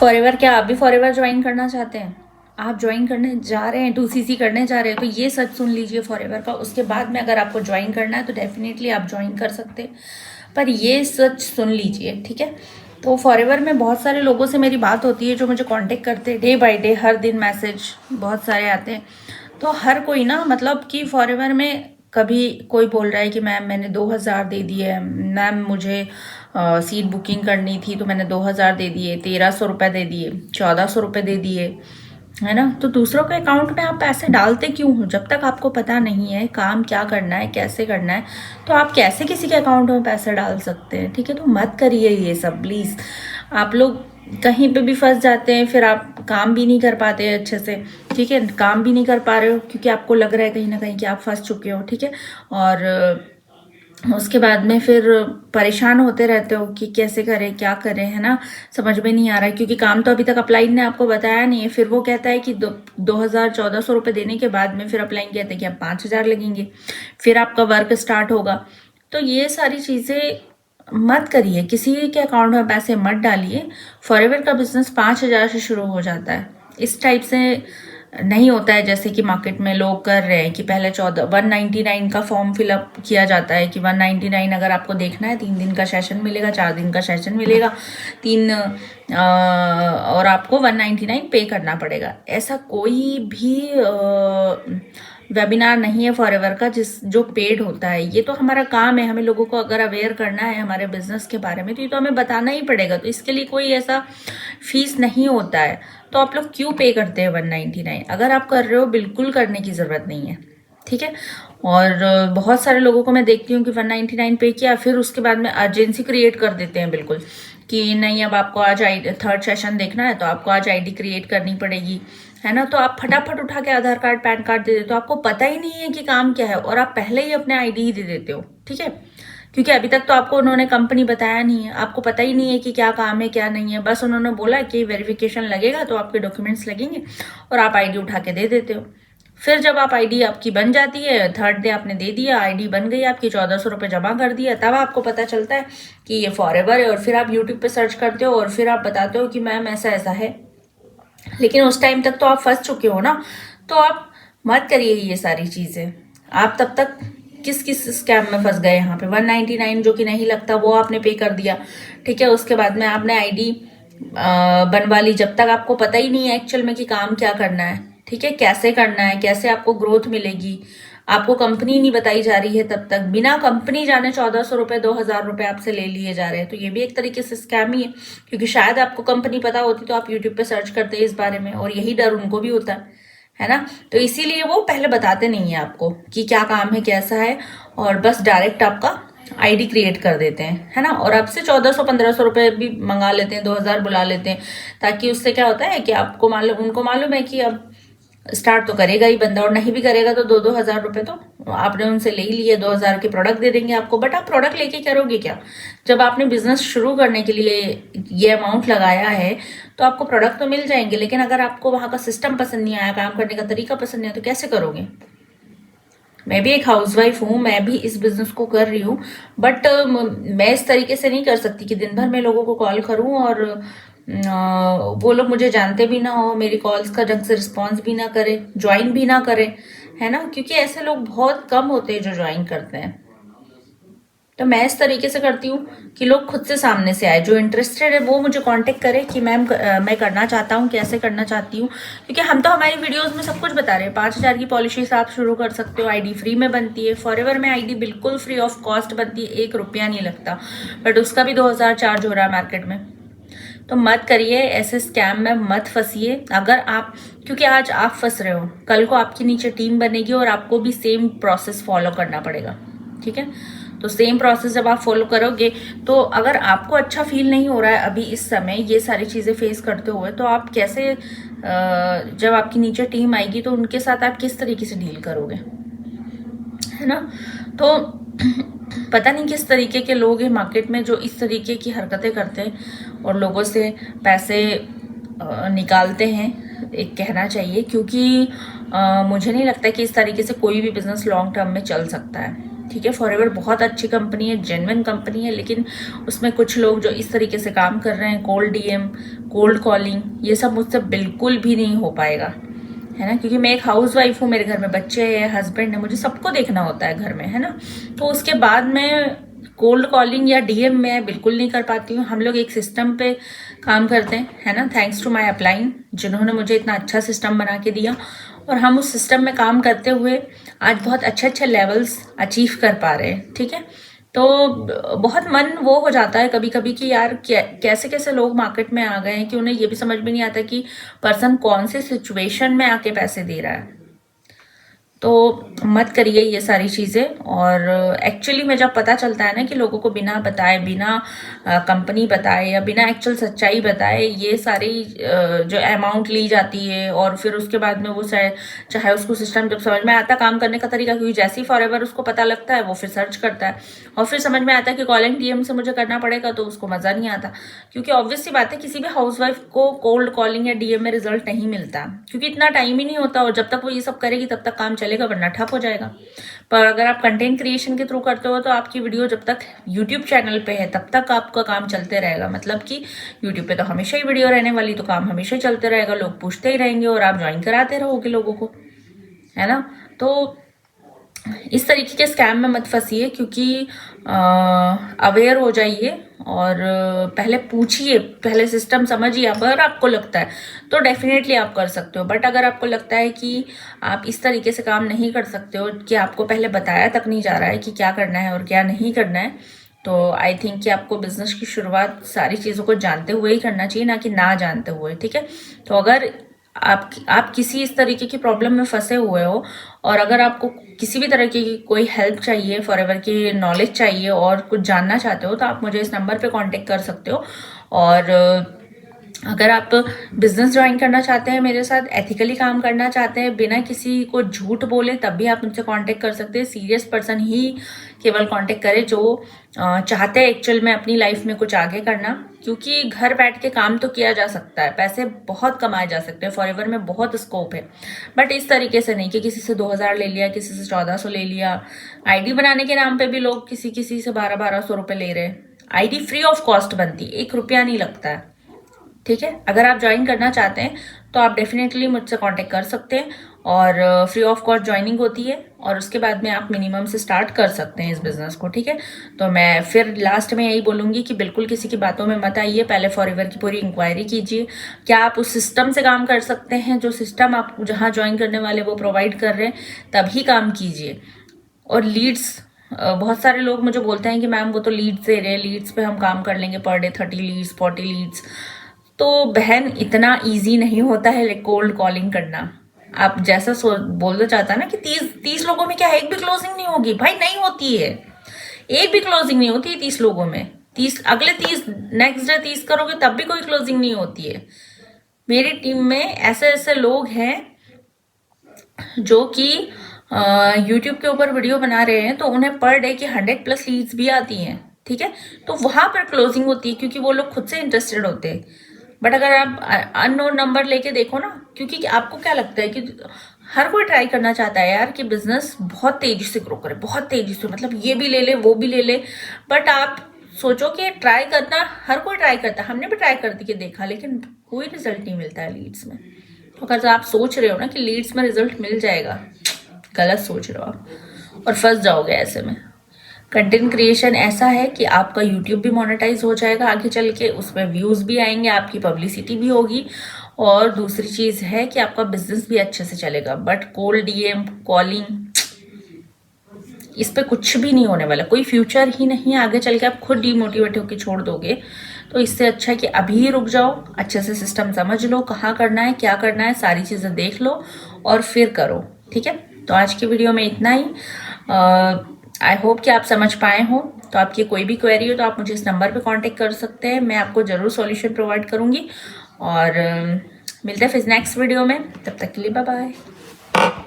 Forever, क्या आप भी फॉरएवर ज्वाइन करना चाहते हैं? आप ज्वाइन करने जा रहे हैं, 2CC करने जा रहे हैं, तो ये सच सुन लीजिए फॉरएवर का। उसके बाद में अगर आपको ज्वाइन करना है तो डेफिनेटली आप ज्वाइन कर सकते हैं, पर ये सच सुन लीजिए, ठीक है। तो फॉरएवर में बहुत सारे लोगों से मेरी बात होती है जो मुझे कांटेक्ट करते हैं डे बाय डे, हर दिन मैसेज बहुत सारे आते हैं। तो हर कोई ना, मतलब कि फॉरएवर में कभी कोई बोल रहा है कि मैम मैंने 2000 दे दिए, मैम मुझे सीट बुकिंग करनी थी तो मैंने 2000 दे दिए, 1300 रुपये दे दिए, 1400 रुपये दे दिए, है ना। तो दूसरों के अकाउंट में आप पैसे डालते क्यों हो? जब तक आपको पता नहीं है काम क्या करना है, कैसे करना है, तो आप कैसे किसी के अकाउंट में पैसे डाल सकते हैं? ठीक है, तो मत करिए ये सब प्लीज़। आप लोग कहीं पे भी फंस जाते हैं, फिर आप काम भी नहीं कर पाते अच्छे से, ठीक है। काम भी नहीं कर पा रहे हो क्योंकि आपको लग रहा है कहीं ना कहीं कि आप फंस चुके हो, ठीक है। और उसके बाद में फिर परेशान होते रहते हो कि कैसे करें, क्या करें, है ना। समझ में नहीं आ रहा है क्योंकि काम तो अभी तक अपलाइन ने आपको बताया नहीं है। फिर वो कहता है कि 1400 रुपये देने के बाद में फिर अपलाइन कहते हैं कि अब 5000 लगेंगे, फिर आपका वर्क स्टार्ट होगा। तो ये सारी चीज़ें मत करिए, किसी के अकाउंट में पैसे मत डालिए। फॉरएवर का बिजनेस 5000 से शुरू हो जाता है, इस टाइप से नहीं होता है जैसे कि मार्केट में लोग कर रहे हैं कि पहले 199 का फॉर्म फिलअप किया जाता है कि 199 अगर आपको देखना है, 3 दिन का सेशन मिलेगा, 4 दिन का सेशन मिलेगा, और आपको 199 पे करना पड़ेगा। ऐसा कोई भी वेबिनार नहीं है फॉरएवर का जो पेड होता है। ये तो हमारा काम है, हमें लोगों को अगर अवेयर करना है हमारे बिजनेस के बारे में तो ये तो हमें बताना ही पड़ेगा। तो इसके लिए कोई ऐसा फीस नहीं होता है। तो आप लोग क्यों पे करते हैं 199? अगर आप कर रहे हो बिल्कुल करने की ज़रूरत नहीं है, ठीक है। और बहुत सारे लोगों को मैं देखती हूँ कि 199 पे किया, फिर उसके बाद में अर्जेंसी क्रिएट कर देते हैं बिल्कुल कि नहीं अब आपको आज थर्ड सेशन देखना है तो आपको आज आईडी क्रिएट करनी पड़ेगी, है ना। तो आप फटाफट उठा के आधार कार्ड पैन कार्ड दे देते हो, आपको पता ही नहीं है कि काम क्या है और आप पहले ही अपने आईडी ही दे देते हो, ठीक है। क्योंकि अभी तक तो आपको उन्होंने कंपनी बताया नहीं है, आपको पता ही नहीं है कि क्या काम है क्या नहीं है। बस उन्होंने बोला कि वेरिफिकेशन लगेगा तो आपके डॉक्यूमेंट्स लगेंगे और आप आईडी उठा के दे देते हो। फिर जब आप आईडी आपकी बन जाती है, थर्ड डे आपने दे दिया, आईडी बन गई आपकी, 1400 रुपये जमा कर दिया, तब आपको पता चलता है कि ये फॉरएवर है। और फिर आप यूट्यूब पे सर्च करते हो और फिर आप बताते हो कि मैम ऐसा ऐसा है, लेकिन उस टाइम तक तो आप फंस चुके हो ना। तो आप मत करिए ये सारी चीज़ें। आप तब तक किस किस स्कैम में फंस गए यहाँ पे? 199 जो कि नहीं लगता वो आपने पे कर दिया, ठीक है। उसके बाद में आपने आईडी बनवा ली, जब तक आपको पता ही नहीं है एक्चुअल में कि काम क्या करना है, ठीक है, कैसे करना है, कैसे आपको ग्रोथ मिलेगी, आपको कंपनी नहीं बताई जा रही है, तब तक बिना कंपनी जाने 1400 रुपये 2000 रुपये आपसे ले लिए जा रहे हैं। तो ये भी एक तरीके से स्कैम ही है, क्योंकि शायद आपको कंपनी पता होती तो आप यूट्यूब पे सर्च करते हैं इस बारे में, और यही डर उनको भी होता है ना। तो इसीलिए वो पहले बताते नहीं है आपको कि क्या काम है कैसा है, और बस डायरेक्ट आपका आईडी क्रिएट कर देते हैं, है ना। और आपसे 1400-1500 रुपये भी मंगा लेते हैं, 2000 बुला लेते हैं, ताकि उससे क्या होता है कि आपको मालूम, उनको मालूम है कि अब स्टार्ट तो करेगा ही बंदा, और नहीं भी करेगा तो 2-2000 रुपये तो आपने उनसे ले ही लिए, 2000 के प्रोडक्ट दे देंगे आपको। बट आप प्रोडक्ट लेके करोगे क्या? जब आपने बिजनेस शुरू करने के लिए ये अमाउंट लगाया है तो आपको प्रोडक्ट तो मिल जाएंगे, लेकिन अगर आपको वहाँ का सिस्टम पसंद नहीं आया, काम करने का तरीका पसंद नहीं आया, तो कैसे करोगे? मैं भी एक हाउसवाइफ हूँ, मैं भी इस बिजनेस को कर रही हूँ, बट मैं इस तरीके से नहीं कर सकती कि दिन भर मैं लोगों को कॉल करूँ और वो लोग मुझे जानते भी ना हो, मेरी कॉल्स का ढंग से रिस्पॉन्स भी ना करे, ज्वाइन भी ना करे, है ना। क्योंकि ऐसे लोग बहुत कम होते हैं जो ज्वाइन करते हैं। तो मैं इस तरीके से करती हूँ कि लोग खुद से सामने से आए, जो इंटरेस्टेड है वो मुझे कांटेक्ट करे कि मैम मैं करना चाहता हूँ, कैसे करना चाहती हूँ। क्योंकि हम तो हमारी वीडियोस में सब कुछ बता रहे हैं। 5000 की पॉलिसी से आप शुरू कर सकते हो, आईडी फ्री में बनती है। फॉरएवर में आईडी बिल्कुल फ्री ऑफ कॉस्ट बनती है, 1 रुपया नहीं लगता, बट उसका भी 2000 चार्ज हो रहा है मार्केट में। तो मत करिए, ऐसे स्कैम में मत फंसिए। अगर आप, क्योंकि आज आप फंस रहे हो, कल को आपके नीचे टीम बनेगी और आपको भी सेम प्रोसेस फॉलो करना पड़ेगा, ठीक है। तो सेम प्रोसेस जब आप फॉलो करोगे, तो अगर आपको अच्छा फील नहीं हो रहा है अभी इस समय ये सारी चीज़ें फेस करते हुए, तो आप कैसे, जब आपकी नीचे टीम आएगी तो उनके साथ आप किस तरीके से डील करोगे, है ना। तो पता नहीं किस तरीके के लोग हैं मार्केट में जो इस तरीके की हरकतें करते हैं और लोगों से पैसे निकालते हैं, एक कहना चाहिए। क्योंकि मुझे नहीं लगता कि इस तरीके से कोई भी बिजनेस लॉन्ग टर्म में चल सकता है। ठीक है। फॉरएवर बहुत अच्छी कंपनी है, जेन्युइन कंपनी है, लेकिन उसमें कुछ लोग जो इस तरीके से काम कर रहे हैं, कोल्ड डीएम, कोल्ड कॉलिंग, ये सब मुझसे बिल्कुल भी नहीं हो पाएगा, है ना। क्योंकि मैं एक हाउस वाइफ हूँ, मेरे घर में बच्चे हैं, हस्बैंड है, मुझे सबको देखना होता है घर में, है ना। तो उसके बाद मैं कोल्ड कॉलिंग या डीएम मैं बिल्कुल नहीं कर पाती हूँ। हम लोग एक सिस्टम पे काम करते हैं, है ना, थैंक्स टू माय अपलाइन, जिन्होंने मुझे इतना अच्छा सिस्टम बना के दिया, और हम उस सिस्टम में काम करते हुए आज बहुत अच्छे अच्छे लेवल्स अचीव कर पा रहे हैं, ठीक है। तो बहुत मन वो हो जाता है कभी कभी कि यार कैसे कैसे लोग मार्केट में आ गए हैं कि उन्हें ये भी समझ में नहीं आता कि पर्सन कौन से सिचुएशन में आके पैसे दे रहा है। तो मत करिए ये सारी चीज़ें। और एक्चुअली में जब पता चलता है ना कि लोगों को बिना बताए, बिना कंपनी बताए या बिना एक्चुअल सच्चाई बताए ये सारी जो अमाउंट ली जाती है, और फिर उसके बाद में वो चाहे उसको सिस्टम जब समझ में आता काम करने का तरीका, क्योंकि जैसे ही फॉरएवर उसको पता लगता है वो फिर सर्च करता है और फिर समझ में आता है कि कॉलिंग डीएम से मुझे करना पड़ेगा, तो उसको मज़ा नहीं आता। क्योंकि ऑब्वियस सी बात है किसी भी हाउसवाइफ को कोल्ड कॉलिंग या डीएम में रिजल्ट नहीं मिलता, क्योंकि इतना टाइम ही नहीं होता, और जब तक वो ये सब करेगी तब तक काम चलेगा, वरना ठप हो जाएगा। पर अगर आप कंटेंट क्रिएशन के थ्रू करते हो तो आपकी वीडियो जब तक यूट्यूब चैनल पे है तब तक आपका काम चलते रहेगा। मतलब कि यूट्यूब पे तो हमेशा ही वीडियो रहने वाली, तो काम हमेशा ही चलते रहेगा, लोग पूछते ही रहेंगे और आप ज्वाइन कराते रहोगे लोगों को, है ना। तो इस तरीके के स्कैम में मत फंसिए, क्योंकि अवेयर हो जाइए और पहले पूछिए, पहले सिस्टम समझिए। अगर आपको लगता है तो डेफिनेटली आप कर सकते हो, बट अगर आपको लगता है कि आप इस तरीके से काम नहीं कर सकते हो, कि आपको पहले बताया तक नहीं जा रहा है कि क्या करना है और क्या नहीं करना है, तो आई थिंक कि आपको बिजनेस की शुरुआत सारी चीज़ों को जानते हुए ही करना चाहिए, ना कि ना जानते हुए, ठीक है। तो अगर आप किसी इस तरीके की प्रॉब्लम में फंसे हुए हो, और अगर आपको किसी भी तरह की कोई हेल्प चाहिए, फॉरएवर की नॉलेज चाहिए और कुछ जानना चाहते हो, तो आप मुझे इस नंबर पे कांटेक्ट कर सकते हो। और अगर आप बिजनेस ज्वाइन करना चाहते हैं मेरे साथ, एथिकली काम करना चाहते हैं, बिना किसी को झूठ बोले, तब भी आप मुझसे कांटेक्ट कर सकते हैं। सीरियस पर्सन ही केवल कांटेक्ट करें जो चाहते हैं एक्चुअल में अपनी लाइफ में कुछ आगे करना, क्योंकि घर बैठ के काम तो किया जा सकता है, पैसे बहुत कमाए जा सकते हैं, फॉरएवर में बहुत स्कोप है, बट इस तरीके से नहीं कि किसी से 2000 ले लिया, किसी से 1400 ले लिया। आईडी बनाने के नाम पे भी लोग किसी से 1200 रुपए ले रहे हैं। आईडी फ्री ऑफ कॉस्ट बनती है, 1 रुपया नहीं लगता है, ठीक है। अगर आप ज्वाइन करना चाहते हैं तो आप डेफिनेटली मुझसे कांटेक्ट कर सकते हैं, और फ्री ऑफ कॉस्ट ज्वाइनिंग होती है, और उसके बाद में आप मिनिमम से स्टार्ट कर सकते हैं इस बिजनेस को, ठीक है। तो मैं फिर लास्ट में यही बोलूंगी कि बिल्कुल किसी की बातों में मत आइए, पहले फॉरएवर की पूरी इंक्वायरी कीजिए, क्या आप उस सिस्टम से काम कर सकते हैं, जो सिस्टम आप जहाँ ज्वाइन करने वाले वो प्रोवाइड कर रहे हैं, तभी काम कीजिए। और लीड्स, बहुत सारे लोग मुझे बोलते हैं कि मैम वो तो लीड्स दे रहे हैं, लीड्स पे हम काम कर लेंगे, पर डे 30 लीड्स 40 लीड्स। तो बहन इतना इजी नहीं होता है कोल्ड कॉलिंग करना। आप जैसा बोलना चाहता है ना कि 30 लोगों में क्या एक भी क्लोजिंग नहीं होगी, भाई नहीं होती है, एक भी क्लोजिंग नहीं होती 30 लोगों में। 30 अगले 30 नेक्स्ट डे 30 करोगे तब भी कोई क्लोजिंग नहीं होती है। मेरी टीम में ऐसे ऐसे लोग हैं जो कि यूट्यूब के ऊपर वीडियो बना रहे हैं, तो उन्हें पर डे की 100+ लीड्स भी आती हैं, ठीक है। तो वहां पर क्लोजिंग होती है क्योंकि वो लोग खुद से इंटरेस्टेड होते हैं। बट अगर आप अननोन नंबर लेके देखो ना, क्योंकि आपको क्या लगता है कि हर कोई ट्राई करना चाहता है यार कि बिजनेस बहुत तेजी से ग्रो करे, बहुत तेजी से, मतलब ये भी ले ले वो भी ले ले। बट आप सोचो कि ट्राई करना हर कोई ट्राई करता है, हमने भी ट्राई करके देखा, लेकिन कोई रिजल्ट नहीं मिलता है लीड्स में। तो अगर आप सोच रहे हो ना कि लीड्स में रिजल्ट मिल जाएगा, गलत सोच रहे हो आप, और फंस जाओगे ऐसे में। कंटेंट क्रिएशन ऐसा है कि आपका यूट्यूब भी मोनेटाइज हो जाएगा आगे चल के, उसमें व्यूज भी आएंगे, आपकी पब्लिसिटी भी होगी, और दूसरी चीज है कि आपका बिजनेस भी अच्छे से चलेगा। बट कोल्ड डीएम कॉलिंग, इस पे कुछ भी नहीं होने वाला, कोई फ्यूचर ही नहीं। आगे चल के आप खुद डिमोटिवेट होकर छोड़ दोगे। तो इससे अच्छा है कि अभी ही रुक जाओ, अच्छे से सिस्टम समझ लो, कहाँ करना है क्या करना है, सारी चीजें देख लो और फिर करो, ठीक है। तो आज की वीडियो में इतना ही। आई होप कि आप समझ पाए हो। तो आपकी कोई भी क्वेरी हो तो आप मुझे इस नंबर पे कांटेक्ट कर सकते हैं, मैं आपको जरूर सॉल्यूशन प्रोवाइड करूंगी। और मिलते हैं फिर नेक्स्ट वीडियो में, तब तक के लिए बाय बाय।